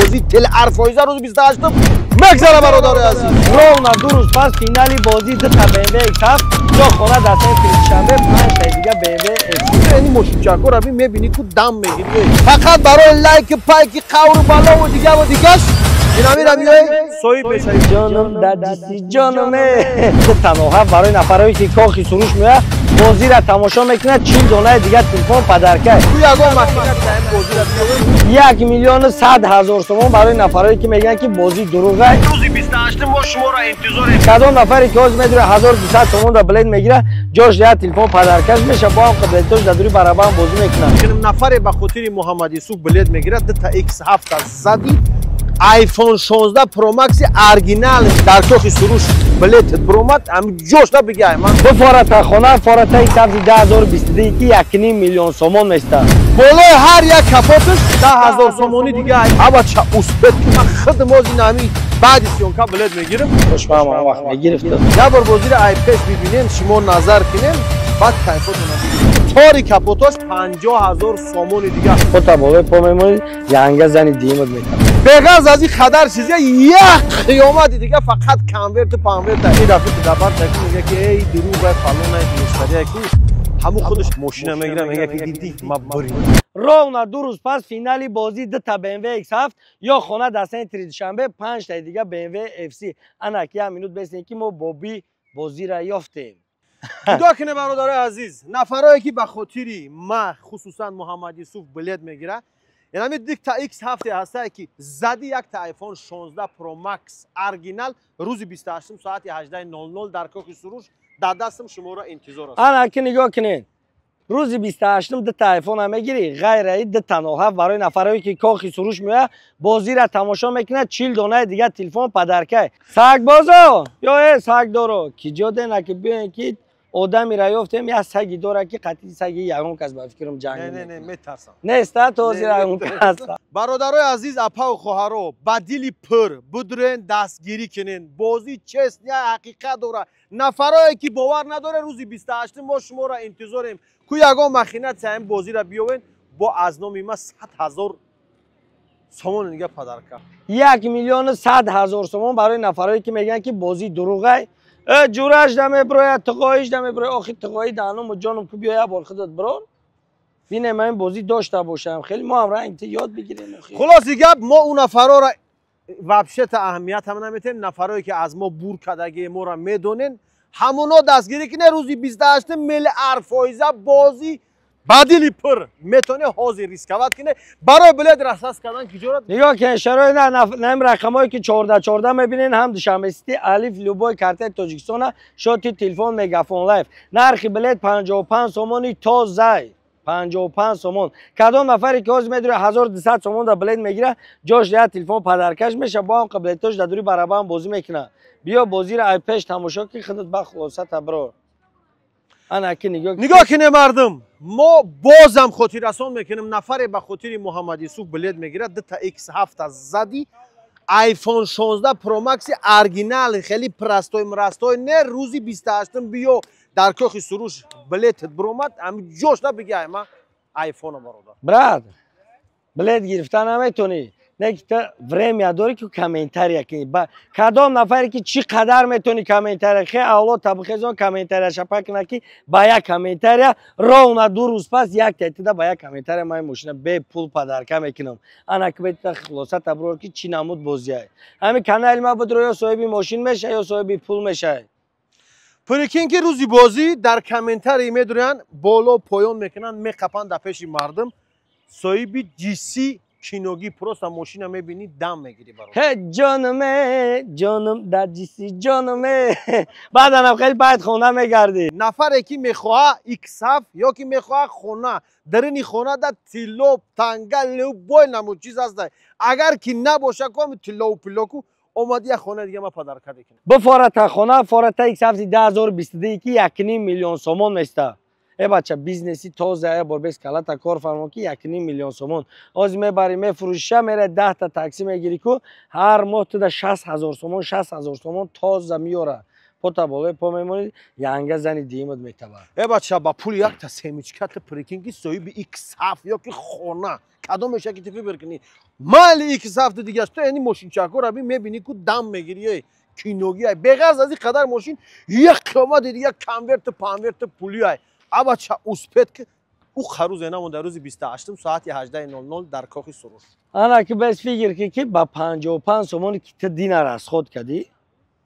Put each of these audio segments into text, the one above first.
بازی تل ارفایزه روز 28 مگذره برادر عزیز. رونا 2 روز پس فینالی بازی دو تا BMW X7 یا خونه دسته شنبه 5 تا دیگه BMW X7. یعنی مشکل رو میبینی که دم میگیری فقط برای لایک پایک قور بالا و دیگهش اینا میرم سوی بشه. جانم ددیسی جانمه تنها برای نفرایی که کاخی سروش میه بازی را تماشا میکنه 40 دانه دیگه تلفن پدرکه تو یگان ماشین بازی را 1,100,000 تومان برای نفرایی که میگن که بازی دروغه. روزی 28 ما شما را انتظاریم. کدام نفری که از میدونه 1200 تومان دا بلند میگیره جاش دیگه تلفن پدرکش میشه با هم قبلتوش در دوری برابر بازی میکنه. کنم نفر به خاطر محمد یوسف بلند میگیره دو تا X7 زدی آیفون 16 پرو مکس اورجینال در کاخ سروش بلیت برومت هم جوش تا بگه من دو فارت خانه فارت سبزی 2022 که 1.5 میلیون سومان میسته. بالای هر یک کپوتش 10,000 سومانی دیگه اما چه اوسپت که من خود موزی نامی بعد سیونکا بلیت میگیرم خوشم وقت میگرفت یا بر بازی را آیپش ببینیم شما نظر کنیم بعد کیفوتو نمیگیریم تاری کپوتش 50,000 سومانی دیگه خودت بالای پا میمونی یانگه زنی دیمت میکنه بغض از این خدر چیزی یک قیامتی دیگه فقط کانورت پانورت این دفعه تو دبر تکی میگه که ای دروغ فلان مشتری کی همون خودش ماشین میگیره میگه که دیدی ما بریم. رونا 2 روز پس فینالی بازی دو تا BMW X7 یا خونه دسته ترید شنبه 5 تا دیگه BMW FC انا که مینوت بسین که ما بابی بازی را یافتیم. خدا کنه برادر عزیز نفرایی که به خاطری ما خصوصا محمد یوسف بلیت میگیره یعنی دیگه تا X7 هسته که زدی یک تا آیفون 16 پرو مکس اورجینال روز 28 ساعت 18:00 در کاخ سروش در دستم شما را انتظار است. انا که نگاه کنین روز 28 دو تا آیفون هم میگیری غیر این دو تا نوها برای نفرایی که کاخی سروش میه بازی را تماشا میکنه 40 دانه دیگه تلفن پدرکه سگ بازو یا سگ دارو کی جاده نه که بیان که آدمی را یافتیم یا سگی داره که قطعی سگی یگان کس به فکرم جنگ نه میترسم نیست توضیح اون کس. برادرای عزیز اپا و خواهرو با دلی پر بدرین دستگیری کنین بازی چست یا حقیقت داره نفرایی که باور نداره روزی 28 ما شما را انتظاریم کو یگان مخینت سایم بازی را بیاین با از نام ما 100,000 سومون دیگه پدرکه 1,100,000 سومون برای نفرایی که میگن که بازی دروغه جورش دمه برای تقایش دمه برای آخی تقایی دانم و جانم کو بیای بار خودت برون بینه من بازی داشته باشم خیلی ما هم رنگ یاد بگیریم. خلاص گپ ما اون نفرا را وابشت اهمیت هم نمیتیم نفرایی که از ما بور کدگی ما را میدونن همونا دستگیری کنه روزی 28 مل ارفایزه بازی بدلی پر میتونه حاضر ریسکوات کنه برای بلد رساس کردن کی جورت نگاه کن شرایط نم رقمایی که 14 میبینین هم دوشنبه سیتی الف لوبوی کارت تاجیکستان شات تلفن مگافون لایف نرخ بلیت 55 سومانی تازه 55 سومون کدام نفری که از میدونه 1200 سومون دا بلیت میگیره جاش دیگه تلفن پدرکش میشه با هم قبلیتش در دوری برابر بازی میکنه بیا بازی را پیش تماشا کی خودت با خلاصت برو انا که نگاه کنه مردم ما بازم خاطر رسان میکنیم نفر به خاطر محمد یوسف بلیت میگیره دو تا X7 زدی آیفون 16 پرو مکس اورجینال خیلی پرستوی مرستوی نه روزی 28 بیو در کاخ سروش بلیت برومت هم جوش تا بگه ما آیفون برادر بلیت گرفتن نمیتونی نه که ورمی داری که کامنتاری کنی کدام نفری که چی قدر میتونی کامنتاری خیلی اولاد تبخیزان کامنتاری شپک نکی با یک کامنتاری رونا 2 روز پس یک تهدید با یک کامنتاری من ماشین به پول پدرکه میکنم انا که بیت خلاصه تبرور که چی نمود بازیه همین کانال ما بود رو یا صاحب ماشین میشه یا صاحب پول میشه پرکین که روزی بازی در کامنتاری میدونن بالا پایان میکنن میخپن در پیش مردم صاحب جی کینوگی پروست ماشین میبینی دم میگیری برای جانم در جیسی جانمه بعدم خیلی باید خونه میگردی نفر که میخواه X7 یا که میخواه خونه در این خونه در تیلو تنگل بای نمود چیز هست اگر که نباشه کام تیلو پلوکو اومدی یه خونه دیگه ما پدر کرده کنیم با فارت خونه فارت X7 2022 که 1.5 میلیون سومون میسته ای بچه بیزنسی تازه بار بیس کلات کار فرما که 1.5 میلیون سومون از میبری میفروشه میره 10 تا تاکسی میگیری که هر ماه تو 60,000 سومون 60,000 سومون تازه میاره пота болои по мемонӣ янга зани диимат метавад. бача ба пули як та семичката прикинги соҳиби икс7 ёки хона кадом меша ки тифи биркунӣ майли икс7 дигаш то яъни мошинчакора би мебинӣ ку дам мегирӣ киногӣ беғарз аз ин қадар мошин як қиёмат диди як конверт панверт пули ай бача успед ки او خروز اینا در روز 28 ساعت 18:00 در کاخ سروش. انا که بس فکر که با 55 سومون که دینا راسخود کردی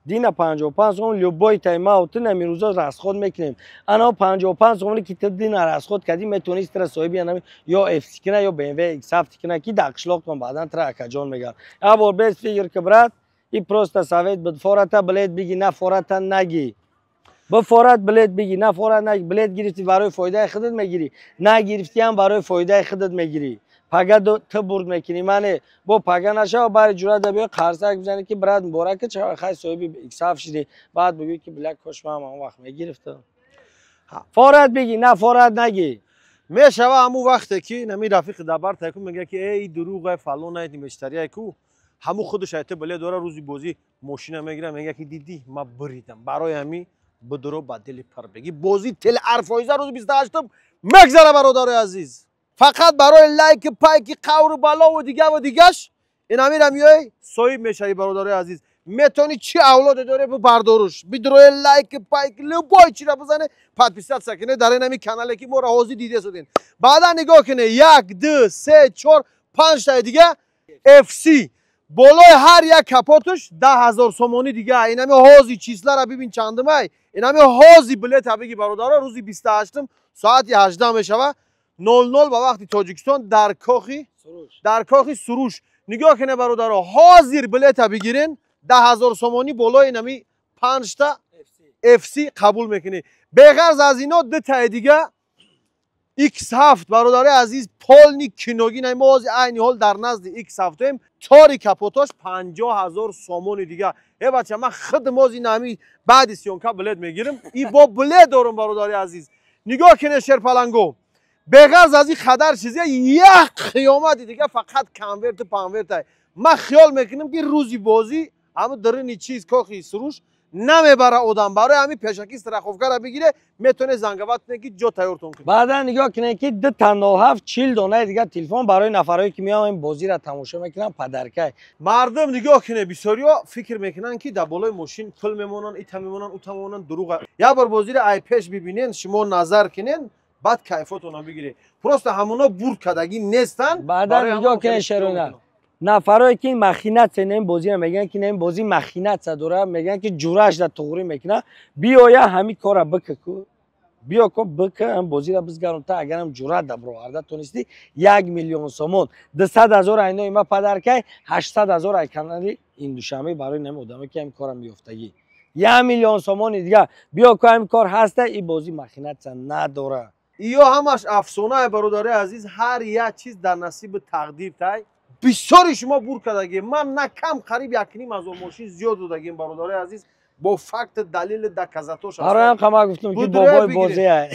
دینا 55 سومون لوبای تایما اوت نمیروزا راسخود میکنیم انا 55 سومون که دینا راسخود کردی میتونی تر صاحبی انا یا اف سی کنه یا بی ام و ایکس 7 کنه کی داخلوق کن بعدن تر اکجان میگن ابر بس فکر که برات این پروستا سویت بد فورتا بلید بگی نه فورتا نگی با فورات بلد بگی نه فورات نه بلد گرفتی برای فایده خودت میگیری نه گرفتی هم برای فایده خودت میگیری پگا تو برد میکنی من با پگا نشه برای جرات بیا خرسک بزنی که برات مبارک چه خاص صاحب اکساف شدی بعد بگی که بلک خوش ما اون وقت میگرفته فورات بگی نه فورات نگی میشوه همون وقتی که نمی رفیق دبر تکون میگه که ای دروغ فلان ایت مشتری کو همون خودش ایت بله داره روزی بازی ماشین میگیره میگه که دیدی ما بریدم برای همین بدرو با دل پر بگی بازی تل ارفایزه روز 28 مگذره برادر عزیز فقط برای لایک پایک قور بالا و دیگهش این امیر میای صاحب میشی برادر عزیز میتونی چی اولاد داره برداروش بدروی لایک پایک لبای چی را بزنه پادپیسات سکنه در این کانال که ما را حاضر دیده شدین بعدا نگاه کنه 1 2 3 4 5 تا دیگه اف سی بالای هر یک کپاتش 10,000 سومانی دیگه این همه حاضی چیزلا را ببین چندمه این همه حاضی بلیت بگی برادرها روزی 28 ساعت 18 میشوه 00 با وقتی تاجیکستان در کاخ سروش نگاه کنه برادرها حاضر بلیت بگیرین 10,000 سومانی بالای این همه 5 تا اف سی قبول میکنه بغرض از اینا دو تا دیگه X7 برادر عزیز پولنی کینوگی نماز عینی حال در نزد X7 هم تاری کپوتاش 50,000 سومون دیگه ای بچه من خود مازی نمی بعد سیونکا بلد میگیرم ای با بلد دارم برادر عزیز نگاه کنه شرپلنگو بغرض از این خدر چیزی یک قیامت دیگه فقط کنورت پانورت من خیال میکنم که روزی بازی اما درنی چیز کاخی سروش نمیبره آدم برای همین پیشکی استراخوفگر بگیره میتونه زنگوات کنه که جا تیارتون کنه بعدا نگاه کنه که 2 تا 40 دانه دیگه تلفن برای نفرایی که میان این بازی را تماشا میکنن پدرکای مردم نگاه کنه بسیاریا فکر میکنن که در بالای ماشین پل میمونن ایتا میمونن اوتا میمونن دروغه یا بار بازی را ای پیش ببینین شما نظر کنین بعد کیفاتون بگیره پروست همونا بور کدگی نیستن بعدا نگاه کنه شرونه نفرایی که این مخینت این بازی میگن که این بازی مخینت داره میگن که جورش در تغری میکنه بیا همین کارا بکو بیا کو بک هم بازی را بزگرون تا اگر هم جورت در برآورده تونستی 1 میلیون سومون 200,000 اینا ما پدرکای 800,000 ای کانالی این دوشنبه برای نم آدمی که این کارا میافتگی 1 میلیون سومون دیگه بیا کو این کار هسته این بازی مخینت نداره یا همش افسانه برادر عزیز هر یک چیز در نصیب تقدیر تای بسیاری شما بور کردگی من نه کم قریب 1.5 ماشین زیاد دادگیم برادر عزیز با فکت دلیل دکزاتوش آره هم کما گفتم که بابای بازی ای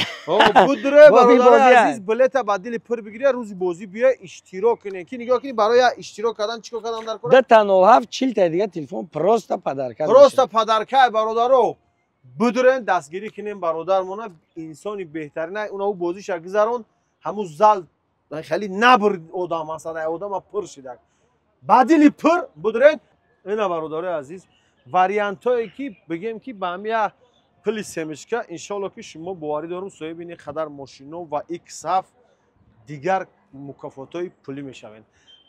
بودره برادر عزیز بلیت بدیل پر بگیره روزی بازی بیا اشتراک کنه کی نگاه کنی برای اشتراک کردن چیکار کردن در کار 2 تا 40 تا دیگه تلفن پروستا پدرکای برادرو بودرن دستگیری کنیم برادرمون انسانی بهترین اونا بازیش گذرون همون زل خیلی نبر آدم مثلا آدم پر شده بدیلی پر بودرن اینا برادر عزیز واریانت هایی که بگیم که به همین پلی سمشکا انشالله که شما باوری دارم صاحب این خدر ماشینا و X7 دیگر مکافات های پلی میشوین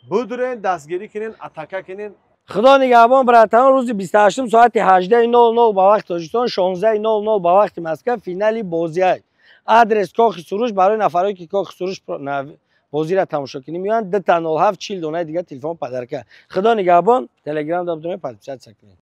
بودرن دستگیری کنین اتاکا کنین خدا نگهبان براتون روز 28 ساعت 18:00 با وقت تاجیکستان 16:00 با وقت مسکو فینالی بازی است آدرس کاخ سروش برای نفرایی که کاخ سروش بازی را تماشا کنیم میان 2 تا 40 دانه دیگه تلفن پدرکه خدا نگهبان تلگرام دادم پادشاه سکنید